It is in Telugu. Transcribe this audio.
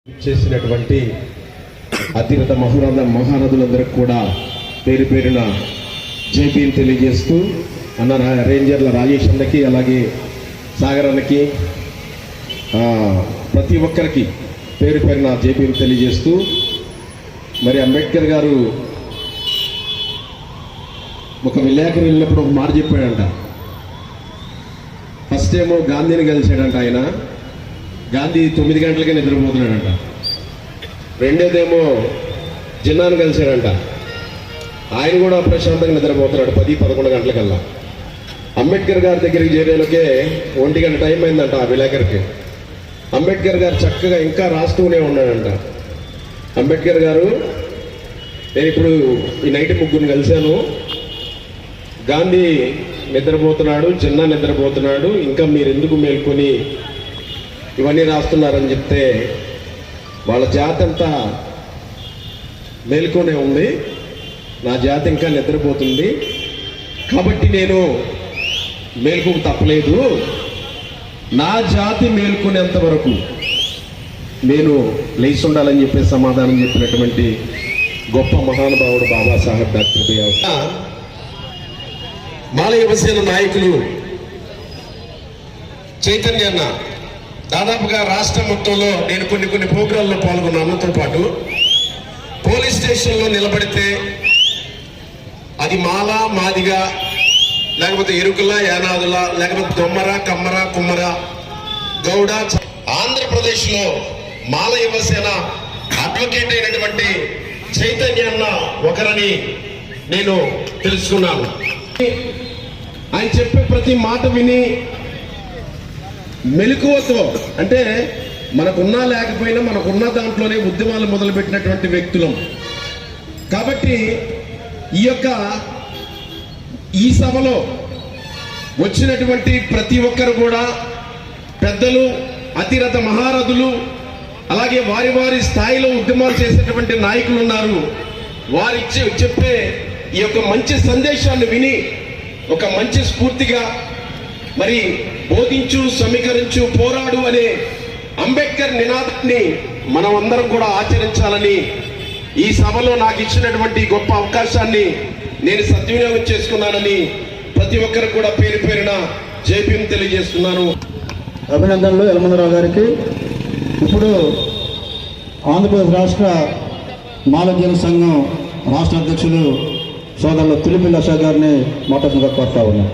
చేసినటువంటి అతిరథ మహానదులందరికీ కూడా పేరు పేరున జేపీని తెలియజేస్తూ అన్న రేంజర్ల రాజేష్ అన్నకి అలాగే సాగర్ అన్నకి ప్రతి ఒక్కరికి పేరు పేరున జేపీని తెలియజేస్తూ మరి అంబేద్కర్ గారు ఒక విలేకరు వెళ్ళినప్పుడు ఒక మాట చెప్పాడంట. ఫస్ట్ ఏమో గాంధీని కలిసాడంట. ఆయన గాంధీ 9 గంటలకే నిద్రపోతున్నాడంట. రెండోదేమో జిన్నాను కలిశాడంట. ఆయన కూడా ప్రశాంతంగా నిద్రపోతున్నాడు 10-11 గంటలకల్లా. అంబేద్కర్ గారి దగ్గరికి చేరేలోకే 1 గంట టైం అయిందంట ఆ విలేకరికి. అంబేద్కర్ గారు చక్కగా ఇంకా రాస్తూనే ఉన్నాడంట. అంబేద్కర్ గారు, నేను ఇప్పుడు ఈ నైట్ ముగ్గురిని కలిశాను. గాంధీ నిద్రపోతున్నాడు, జిన్నా నిద్రపోతున్నాడు, ఇంకా మీరు ఎందుకు మేల్కొని ఇవన్నీ రాస్తున్నారని చెప్తే వాళ్ళ జాతి అంతా మేల్కొనే ఉంది, నా జాతి ఇంకా నిద్రపోతుంది, కాబట్టి నేను మేల్కొకు తప్పలేదు, నా జాతి మేల్కొనేంత వరకు నేను లేచి ఉండాలని చెప్పి సమాధానం చెప్పినటువంటి గొప్ప మహానుభావుడు బాబాసాహెబ్ డాక్టర్ బిఆర్. మాల యువసేన నాయకులు చైతన్య అన్న దాదాపుగా రాష్ట్రం మొత్తంలో నేను కొన్ని ప్రోగ్రాంలో పాల్గొన్న అన్నతో పాటు పోలీస్ స్టేషన్లో నిలబడితే అది మాల మాదిగా లేకపోతే ఎరుకుల యానాదుల లేకపోతే దొమ్మర కమ్మర కుమ్మర గౌడ, ఆంధ్రప్రదేశ్లో మాల యువసేన అడ్వకేట్ అయినటువంటి చైతన్య అన్న ఒకరని నేను తెలుసుకున్నాను. ఆయన చెప్పే ప్రతి మాట విని మెలకువతో, అంటే మనకున్నా లేకపోయినా మనకున్న దాంట్లోనే ఉద్యమాలు మొదలుపెట్టినటువంటి వ్యక్తులం కాబట్టి ఈ సభలో వచ్చినటువంటి ప్రతి ఒక్కరు కూడా పెద్దలు, అతిరథ మహారథులు, అలాగే వారి వారి స్థాయిలో ఉద్యమాలు చేసేటువంటి నాయకులు ఉన్నారు. వారి చెప్పే ఈ యొక్క మంచి సందేశాన్ని విని ఒక మంచి స్ఫూర్తిగా మరి బోధించు, సమీకరించు, పోరాడు అనే అంబేద్కర్ నినాదాన్ని మనం అందరం కూడా ఆచరించాలని ఈ సభలో నాకు ఇచ్చినటువంటి గొప్ప అవకాశాన్ని నేను సద్వినియోగం చేసుకున్నానని ప్రతి ఒక్కరు కూడా పేరు పేరున జేపీని తెలియజేస్తున్నాను. అభినందనలు యలమందరావు గారికి. ఇప్పుడు ఆంధ్రప్రదేశ్ రాష్ట్ర మాలజన సంఘం రాష్ట్ర అధ్యక్షులు సోదరులు తులిపిల్ల అశోక్ గారిని మాట్లాడుతుగా కోరుతా ఉన్నాం.